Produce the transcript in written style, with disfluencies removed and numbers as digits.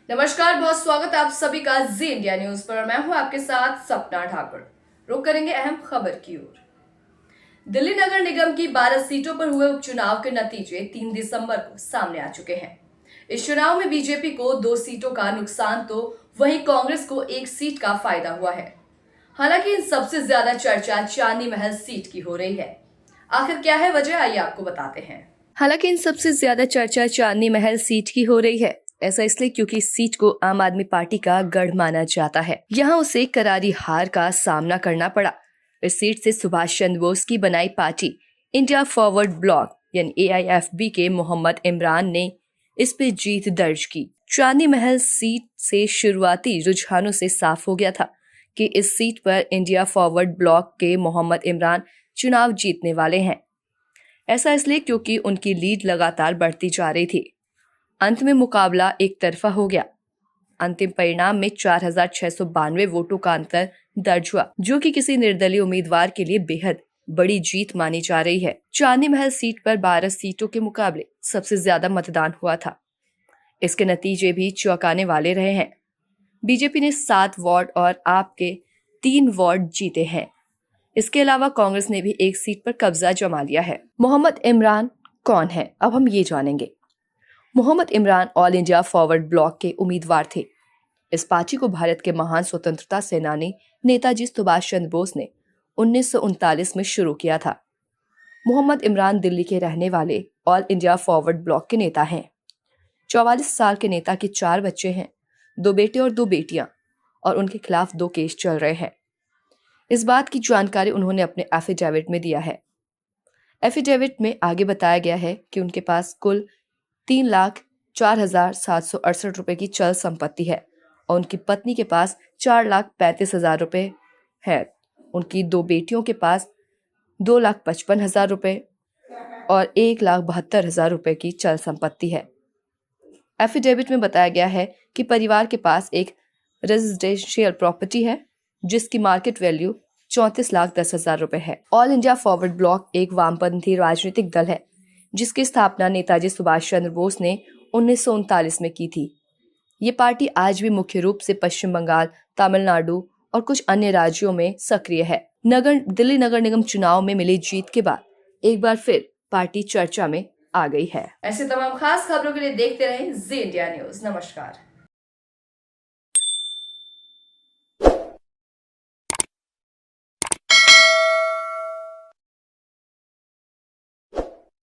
नमस्कार, बहुत स्वागत है आप सभी का जी इंडिया न्यूज पर। मैं हूं आपके साथ सपना ठाकुर। रुक करेंगे अहम खबर की ओर। दिल्ली नगर निगम की 12 सीटों पर हुए उपचुनाव के नतीजे 3 दिसंबर को सामने आ चुके हैं। इस चुनाव में बीजेपी को 2 सीटों का नुकसान तो वहीं कांग्रेस को 1 सीट का फायदा हुआ है। हालांकि इन सबसे ज्यादा चर्चा चांदी महल सीट की हो रही है। आखिर क्या है वजह, आइए आपको बताते हैं। हालांकि इन सबसे ज्यादा चर्चा चांदनी महल सीट की हो रही है। ऐसा इसलिए क्योंकि इस सीट को आम आदमी पार्टी का गढ़ माना जाता है। यहाँ उसे करारी हार का सामना करना पड़ा। इस सीट से सुभाष चंद्र बोस की बनाई पार्टी इंडिया फॉरवर्ड ब्लॉक यानी AIFB के मोहम्मद इमरान ने इस पे जीत दर्ज की। चांदनी महल सीट से शुरुआती रुझानों से साफ हो गया था कि इस सीट पर इंडिया फॉरवर्ड ब्लॉक के मोहम्मद इमरान चुनाव जीतने वाले हैं। ऐसा इसलिए क्योंकि उनकी लीड लगातार बढ़ती जा रही थी। अंत में मुकाबला एक तरफा हो गया। अंतिम परिणाम में 4,692 वोटों का अंतर दर्ज हुआ, जो कि किसी निर्दलीय उम्मीदवार के लिए बेहद बड़ी जीत मानी जा रही है। चांदनी महल सीट पर 12 सीटों के मुकाबले सबसे ज्यादा मतदान हुआ था। इसके नतीजे भी चौंकाने वाले रहे हैं। बीजेपी ने 7 वार्ड और आप के 3 वार्ड जीते हैं। इसके अलावा कांग्रेस ने भी 1 सीट पर कब्जा जमा लिया है। मोहम्मद इमरान कौन है, अब हम ये जानेंगे। मोहम्मद इमरान ऑल इंडिया फॉरवर्ड ब्लॉक के उम्मीदवार थे। इस पार्टी को भारत के महान स्वतंत्रता सेनानी नेताजी सुभाष चंद्र बोस ने 1939 में शुरू किया था। मोहम्मद इमरान दिल्ली के रहने वाले ऑल इंडिया फॉरवर्ड ब्लॉक के नेता हैं। 44 साल के नेता के 4 बच्चे हैं, 2 बेटे और 2 बेटियां, और उनके खिलाफ 2 केस चल रहे हैं। इस बात की जानकारी उन्होंने अपने एफिडेविट में दिया है। एफिडेविट में आगे बताया गया है कि उनके पास कुल 3,04,768 रुपए की चल संपत्ति है और उनकी पत्नी के पास 4,35,000 रुपए है। उनकी 2 बेटियों के पास 2,55,000 रुपए और 1,72,000 रुपए की चल संपत्ति है। एफिडेविट में बताया गया है कि परिवार के पास एक रेजिडेंशियल प्रॉपर्टी है जिसकी मार्केट वैल्यू 34,10,000 रुपए है। ऑल इंडिया फॉरवर्ड ब्लॉक एक वामपंथी राजनीतिक दल है जिसकी स्थापना नेताजी सुभाष चंद्र बोस ने 1939 में की थी। ये पार्टी आज भी मुख्य रूप से पश्चिम बंगाल, तमिलनाडु और कुछ अन्य राज्यों में सक्रिय है। दिल्ली नगर निगम चुनाव में मिली जीत के बाद एक बार फिर पार्टी चर्चा में आ गई है। ऐसे तमाम खास खबरों के लिए देखते रहें जी इंडिया न्यूज। नमस्कार।